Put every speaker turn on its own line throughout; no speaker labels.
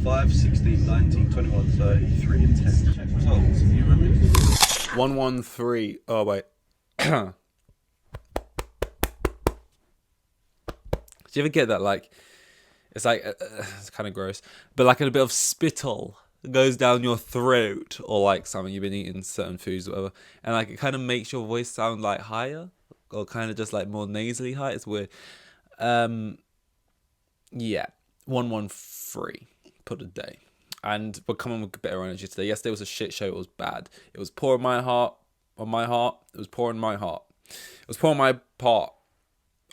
5, 16, 19, 21, 30, 3 and 10. Check results. You remember?
113. Oh, wait. Do you ever get that? Like, it's like, it's kind of gross, but like a bit of spittle goes down your throat, or like something you've been eating certain foods or whatever, and like it kind of makes your voice sound like higher, or kind of just like more nasally high. It's weird. Yeah, 113 put a day, and we're coming with better energy today. Yesterday was a shit show. It was bad. It was pouring my heart on my heart. It was pouring my heart. It was pouring my part.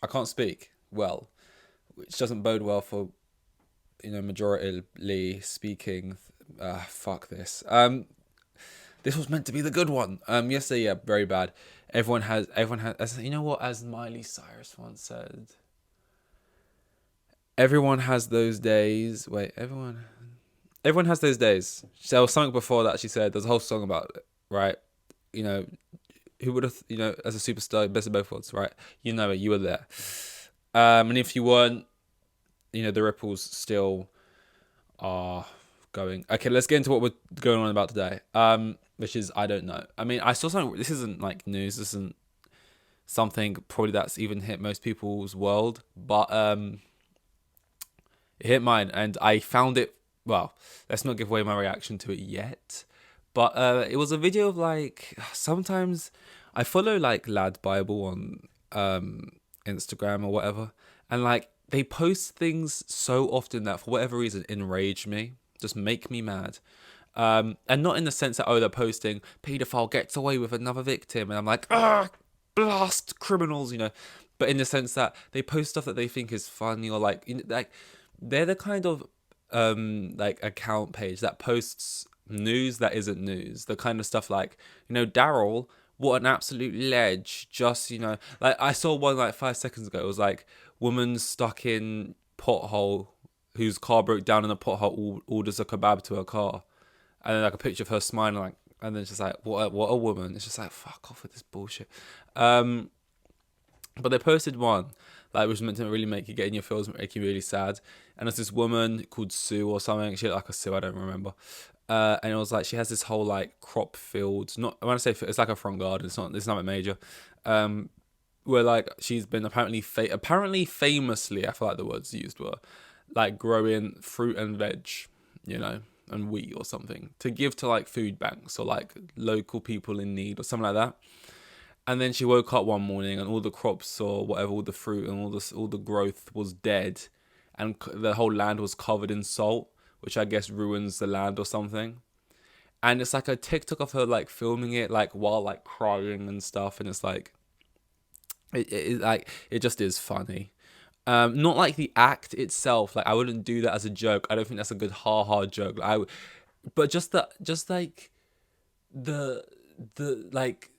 I can't speak well, which doesn't bode well for, majority speaking. Fuck this. This was meant to be the good one. Yesterday, yeah, very bad. Everyone has, you know what, as Miley Cyrus once said, everyone has those days. Wait, everyone has those days. There was something before that she said. There's a whole song about it, right? Who would have, as a superstar, best of both worlds, right? You know it, you were there. And if you weren't, the ripples still are going. Okay, let's get into what we're going on about today. Which is, I don't know. I mean, I saw something. This isn't like news. This isn't something probably that's even hit most people's world, but it hit mine, and I found it. Well, let's not give away my reaction to it yet. But it was a video of like, sometimes I follow like Lad Bible on Instagram or whatever, and like they post things so often that for whatever reason enrage me, just make me mad. And not in the sense that, they're posting paedophile gets away with another victim, and I'm like, blast criminals, but in the sense that they post stuff that they think is funny, or like they're the kind of like account page that posts news that isn't news, the kind of stuff like, Daryl, what an absolute ledge, just, like I saw one like 5 seconds ago. It was like, woman stuck in pothole whose car broke down in a pothole orders a kebab to her car, and then like a picture of her smiling, like, and then it's just like, what a woman. It's just like, fuck off with this bullshit. But they posted one like which was meant to really make you get in your feels, make you really sad. And there's this woman called Sue or something. She looked like a Sue, I don't remember. And it was like she has this whole like crop field. Not when I say it's like a front garden. It's not major. Where like she's been apparently famously, I feel like the words used were like growing fruit and veg, and wheat or something to give to like food banks or like local people in need or something like that. And then she woke up one morning and all the crops or whatever, all the fruit and all the growth was dead, and the whole land was covered in salt, which I guess ruins the land or something. And it's like a TikTok of her like filming it like while like crying and stuff, and it's like it just is funny. Not like the act itself. Like I wouldn't do that as a joke. I don't think that's a good ha joke. But just like the like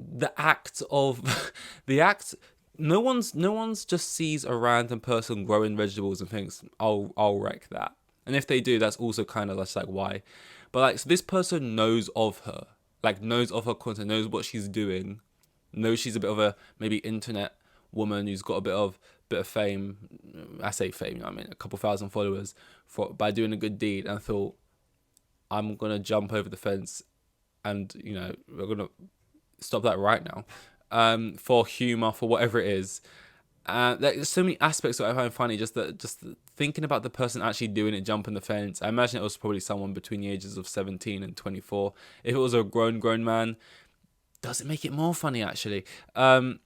the act of the act. No one's just sees a random person growing vegetables and thinks, I'll wreck that. And if they do, that's also kind of just like why. But like, so this person knows of her content, knows what she's doing, knows she's a bit of a maybe internet woman who's got a bit of fame. I say fame, I mean a couple thousand followers by doing a good deed, and thought, I'm gonna jump over the fence, and we're gonna stop that right now, for humor, for whatever it is. There's so many aspects that I find funny. Just thinking about the person actually doing it, jumping the fence. I imagine it was probably someone between the ages of 17 and 24. If it was a grown man, does it make it more funny actually? And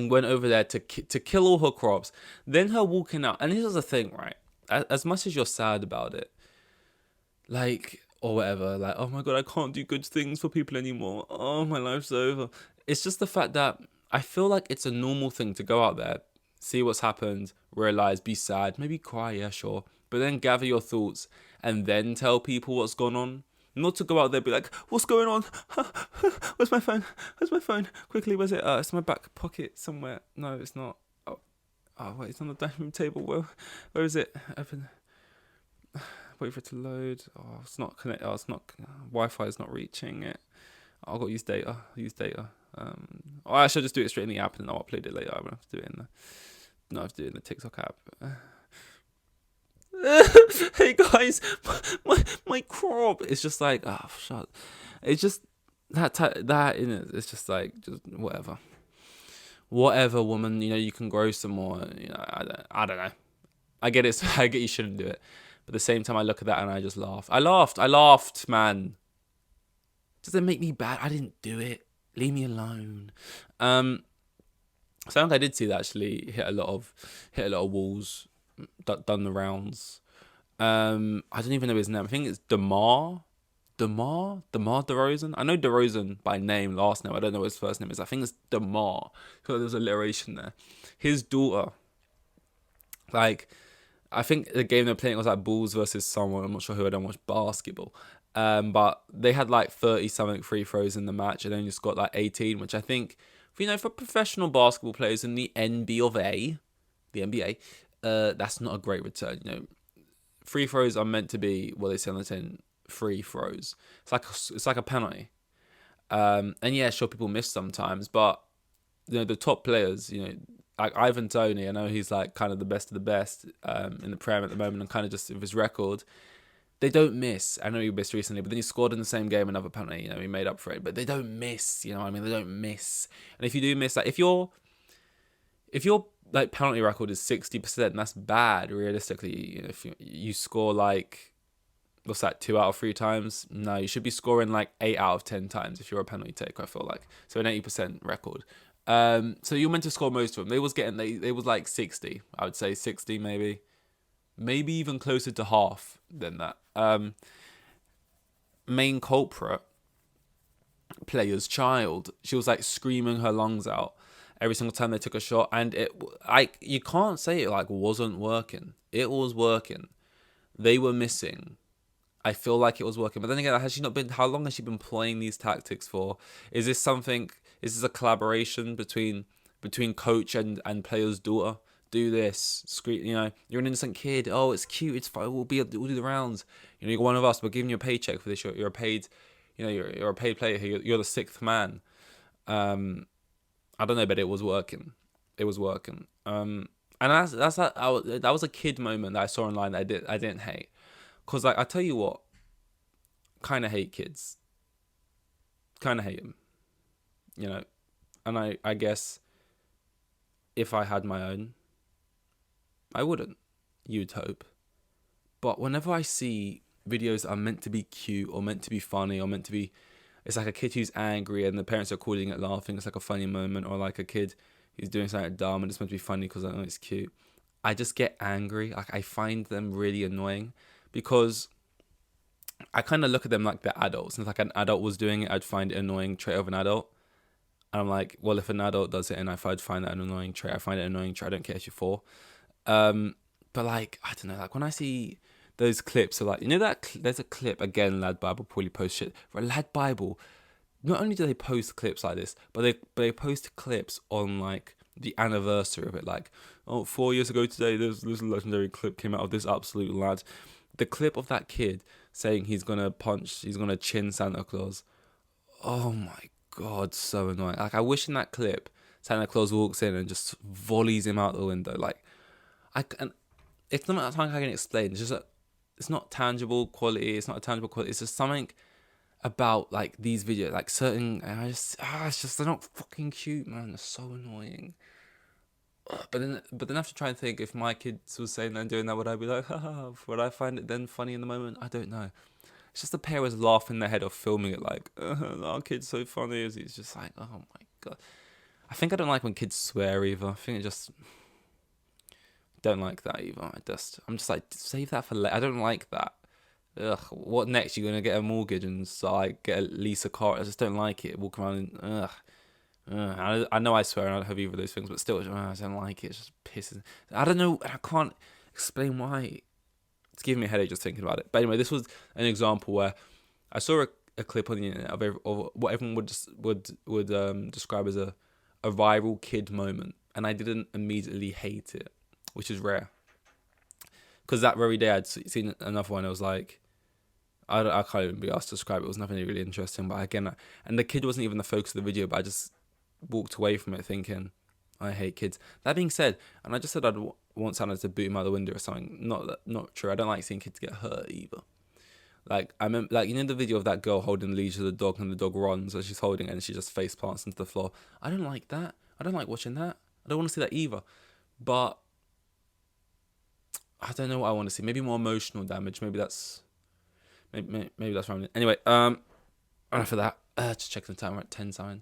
went over there to kill all her crops. Then her walking out, and this is the thing, right? As much as you're sad about it, like, or whatever, like, oh my god, I can't do good things for people anymore. Oh, my life's over. It's just the fact that I feel like it's a normal thing to go out there, see what's happened, realize, be sad, maybe cry, yeah, sure, but then gather your thoughts and then tell people what's gone on. Not to go out there and be like, what's going on? Where's my phone? Quickly, where's it? It's in my back pocket somewhere. No, it's not. Oh wait, it's on the dining room table. Where is it? Open. Wait for it to load. Oh, it's not connected. Oh, it's not. Wi-Fi is not reaching it. I've got to use data. I should just do it straight in the app and then I'll upload it later. I won't have to do it in the. No, I have to do it in the TikTok app. Hey guys, my crop. It's just like, oh, shut. It's just that in it. It's just like, just whatever, woman. You can grow some more. I don't know. I get it. I get you shouldn't do it, but at the same time, I look at that and I just laugh. I laughed, man. Does it make me bad? I didn't do it. Leave me alone. Something I did see that actually hit a lot of walls, done the rounds. I don't even know his name. I think it's DeRozan. I know DeRozan by name, last name. I don't know what his first name is. I think it's DeMar. So there's alliteration there. His daughter, like, I think the game they're playing was like Bulls versus someone. I'm not sure who. I don't watch basketball. But they had like 30 something free throws in the match, and then just got like 18, which I think, for professional basketball players in the NBA, that's not a great return. Free throws are meant to be, well, they say on the tin, free throws. It's like a penalty. And yeah, sure, people miss sometimes, but the top players, like Ivan Toney, I know he's like kind of the best of the best in the Prem at the moment, and kind of just of his record. They don't miss. I know he missed recently, but then he scored in the same game another penalty. He made up for it. But they don't miss. You know what I mean? They don't miss. And if you do miss, like if your like penalty record is 60%, that's bad. Realistically, if you score like, what's that, 2 out of 3 times? No, you should be scoring like 8 out of 10 times if you're a penalty taker. I feel like so an 80% record. So you're meant to score most of them. They was like 60. I would say 60 maybe even closer to half than that. Main culprit, player's child. She was like screaming her lungs out every single time they took a shot, and you can't say it like wasn't working. It was working. They were missing. I feel like it was working, but then again, has she not been? How long has she been playing these tactics for? Is this a collaboration between coach and player's daughter? Do this, scream. You're an innocent kid. Oh, it's cute. It's fine. We'll do the rounds. You're one of us. We're giving you a paycheck for this. You're a paid. You're a paid player here. You're the sixth man. I don't know, but it was working. It was working. And that was a kid moment that I saw online that I didn't hate, cause like I tell you what, kind of hate kids. Kind of hate them. And I guess if I had my own, I wouldn't. You'd hope. But whenever I see videos that are meant to be cute or meant to be funny or meant to be, it's like a kid who's angry and the parents are calling it laughing, it's like a funny moment, or like a kid who's doing something dumb and it's meant to be funny because I know it's cute, I just get angry. Like I find them really annoying because I kind of look at them like they're adults. And if like an adult was doing it, I'd find it an annoying trait of an adult. And I'm like, well, if an adult does it and if I'd find that an annoying trait, I find it an annoying trait. I don't care if you're 4. But like, I don't know, like when I see those clips of like, that there's a clip, again, Lad Bible probably post shit. For Lad Bible, not only do they post clips like this, but they post clips on like the anniversary of it. Like, 4 years ago today, this legendary clip came out of this absolute lad. The clip of that kid saying he's gonna chin Santa Claus. Oh my God, so annoying. Like I wish in that clip, Santa Claus walks in and just volleys him out the window. Like, it's not something I can explain. It's just it's not tangible quality. It's not a tangible quality. It's just something about like these videos, like certain. It's just they're not fucking cute, man. They're so annoying. But then I have to try and think, if my kids was saying that and doing that, would I be like, would I find it then funny in the moment? I don't know. It's just the parents laughing their head off filming it like, our kid's so funny. It's just like, oh my God. I think I don't like when kids swear either. I think don't like that either. I'm just like, save that for later. I don't like that. Ugh, what next? You're gonna get a mortgage and so I lease a car. I just don't like it. Walk around and I know I swear and I don't have either of those things, but still, I don't like it. It just pisses. I don't know. I can't explain why. It's giving me a headache just thinking about it. But anyway, this was an example where I saw a clip on the internet of what everyone would describe as a viral kid moment, and I didn't immediately hate it, which is rare. Because that very day I'd seen another one. I was like, I can't even be asked to describe it. It was nothing really interesting. But again, and the kid wasn't even the focus of the video, but I just walked away from it thinking, I hate kids. That being said, and I just said I'd want Santa to boot him out the window or something. Not true. I don't like seeing kids get hurt either. Like I remember, like the video of that girl holding the leash of the dog, and the dog runs as she's holding it, and she just face plants into the floor. I don't like that. I don't like watching that. I don't want to see that either. But I don't know what I want to see. Maybe more emotional damage. Maybe that's what I'm. Anyway, enough of that. Just check the time. We're at 10 sign.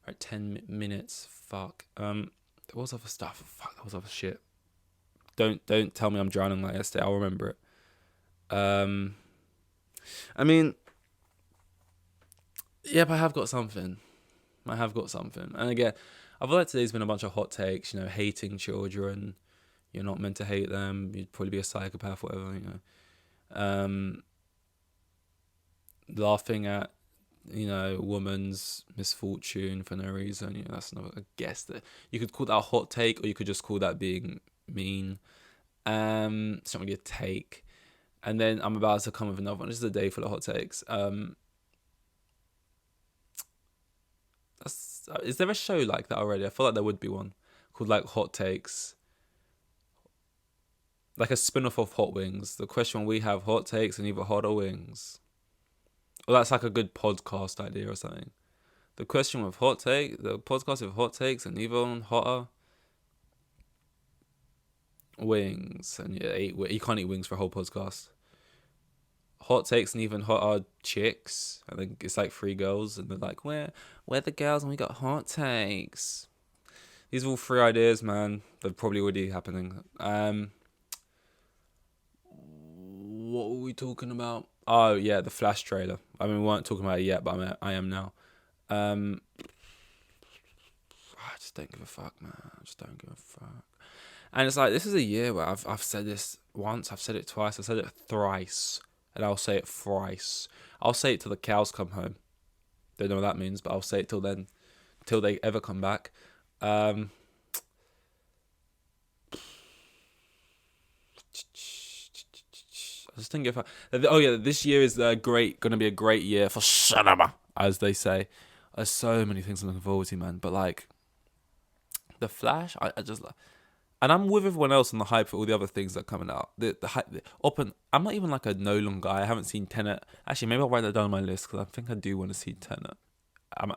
We're at 10 minutes. Fuck. There was other stuff. Fuck. There was other shit. Don't tell me I'm drowning like yesterday. I'll remember it. I mean, yep, I have got something. And again, I feel like today's been a bunch of hot takes, hating children. You're not meant to hate them. You'd probably be a psychopath, whatever, laughing at, a woman's misfortune for no reason. That's another, I guess that you could call that a hot take, or you could just call that being mean. It's not really a take. And then I'm about to come with another one. This is a day full of hot takes. Is there a show like that already? I feel like there would be one called like Hot Takes. Like a spin-off of Hot Wings. The question we have, hot takes and either hot or wings. Or that's like a good podcast idea or something. The question with the podcast with hot takes and either on hotter wings. And you can't eat wings for a whole podcast. Hot takes and even hotter chicks. I think it's like 3 girls and they're like, we're the girls and we got hot takes. These are all 3 ideas, man. They're probably already happening. What were we talking about? Oh yeah, the Flash trailer. I mean, we weren't talking about it yet, but I am now. I just don't give a fuck, man. I just don't give a fuck. And it's like, this is a year where I've said this once, I've said it twice, I've said it thrice, and I'll say it thrice. I'll say it till the cows come home. Don't know what that means, but I'll say it till then, till they ever come back. I just think this year is going to be a great year for cinema, as they say. There's so many things I'm looking forward to, man. But like, The Flash, I just like, and I'm with everyone else on the hype for all the other things that are coming out. The hype, I'm not even like a Nolan guy. I haven't seen Tenet. Actually, maybe I'll write that down on my list because I think I do want to see Tenet.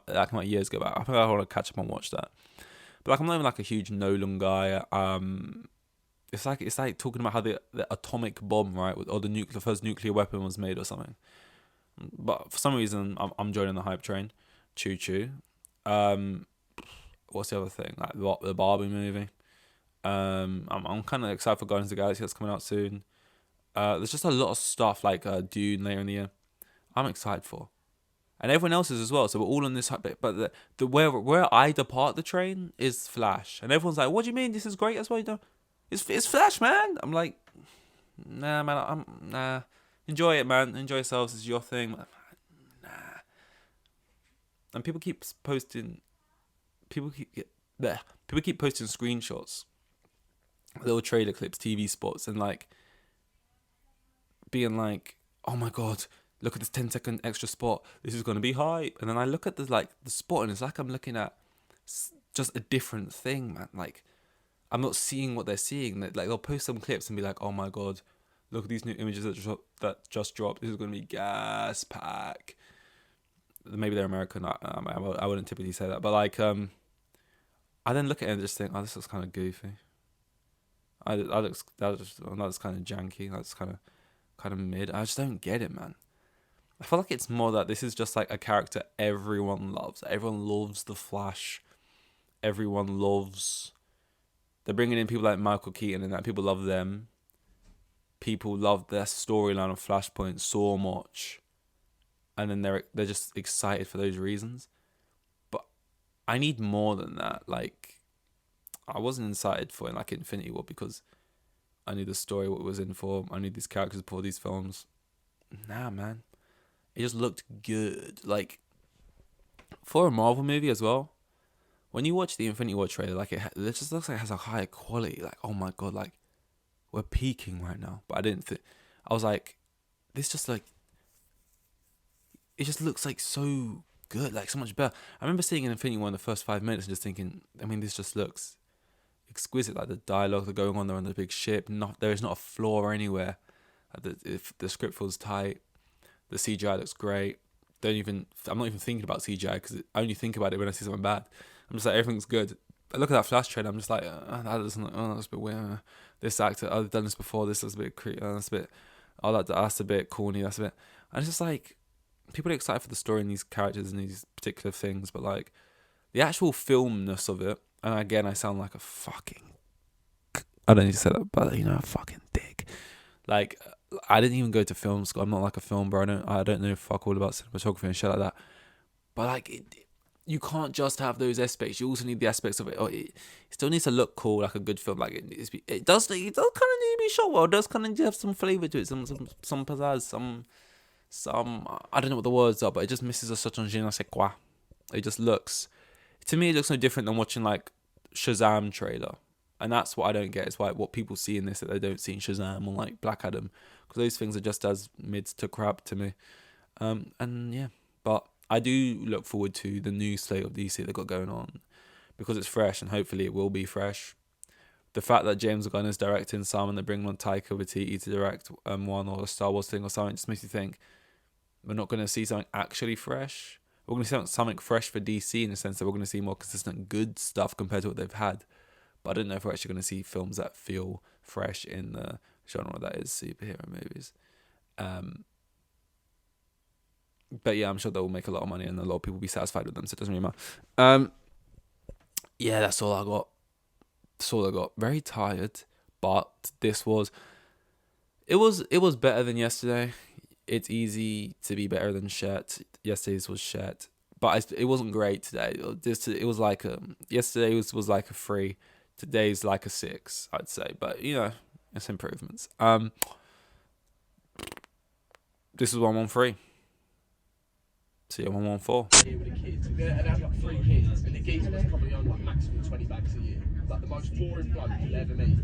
That came out years ago, but I think I want to catch up and watch that. But like, I'm not even like a huge Nolan guy. It's like talking about how the atomic bomb, right, or the first nuclear weapon was made or something. But for some reason, I'm joining the hype train. Choo choo. What's the other thing? Like the Barbie movie. I'm kind of excited for Guardians of the Galaxy that's coming out soon. There's just a lot of stuff like Dune later in the year. I'm excited for, and everyone else is as well. So we're all on this hype. But the where I depart the train is Flash, and everyone's like, "What do you mean? This is great as well." It's Flash, man. I'm like, nah, man. Nah. Enjoy it, man. Enjoy yourselves. It's your thing. Nah. And people keep posting. People keep posting screenshots, little trailer clips, TV spots, and like being like, "Oh my god, look at this 10-second extra spot. This is gonna be hype." And then I look at the spot, and it's like I'm looking at just a different thing, man. Like, I'm not seeing what they're seeing. Like, they'll post some clips and be like, "Oh my god, look at these new images that just dropped. This is gonna be gas pack." Maybe they're American. I wouldn't typically say that, but like, I then look at it and just think, "Oh, this looks kind of goofy. That looks kind of janky. That's kind of mid. I just don't get it, man. I feel like it's more that this is just like a character everyone loves. Everyone loves the Flash. Everyone loves. They're bringing in people like Michael Keaton and that. People love them. People love their storyline of Flashpoint so much, and then they're just excited for those reasons. But I need more than that. Like, I wasn't excited for like Infinity War because I knew the story, what it was in for. I knew these characters before these films. Nah, man. It just looked good. Like, for a Marvel movie as well, when you watch the Infinity War trailer, like, it just looks like it has a higher quality. Like, oh my god, like, we're peaking right now. But I didn't think. I was like, this just like, it just looks like so good, like so much better. I remember seeing an Infinity War in the first 5 minutes and just thinking, I mean, this just looks exquisite. Like the dialogue, going on there on the big ship. There is not a flaw anywhere. If the script feels tight, the CGI looks great. I'm not even thinking about CGI because I only think about it when I see something bad. I'm just like, everything's good. I look at that Flash trailer, I'm just like, that doesn't. Oh, that's a bit weird. This actor, I've done this before. This looks a bit creepy. That's a bit. Oh, that's a bit corny. That's a bit. And it's just like, people are excited for the story and these characters and these particular things, but like the actual filmness of it. And again, I sound like a fucking. I don't need to say that, but a fucking dick. Like, I didn't even go to film school. I'm not like a film bro. I don't know fuck all about cinematography and shit like that. But like, you can't just have those aspects. You also need the aspects of it. It still needs to look cool, like a good film. Like it does kind of need to be shot well. It does kind of have some flavor to it, some pizzazz, some. I don't know what the words are, but it just misses a certain je ne sais quoi. It just looks, to me, it looks no different than watching like Shazam trailer. And that's what I don't get. It's like what people see in this that they don't see in Shazam or like Black Adam. Because those things are just as mids to crap to me. And yeah. But I do look forward to the new slate of DC they've got going on. Because it's fresh and hopefully it will be fresh. The fact that James Gunn is directing some and they're bringing on Taika Waititi to direct one or a Star Wars thing or something just makes you think we're not going to see something actually fresh. We're going to see something fresh for DC in the sense that we're going to see more consistent good stuff compared to what they've had. But I don't know if we're actually going to see films that feel fresh in the genre that is superhero movies. But yeah, I'm sure they'll make a lot of money and a lot of people will be satisfied with them, so it doesn't really matter. Yeah, that's all I got. That's all I got. Very tired, but it was better than yesterday. It's easy to be better than shit. Yesterday's was shit, but it wasn't great today. It was like yesterday was like a 3. Today's like a 6, I'd say, but it's improvements. This is 113. See you 114.
With the kids, and I've got 3 kids, and the geezer was probably on like maximum 20 bags a year. Like the most boring bloke you'll ever meet.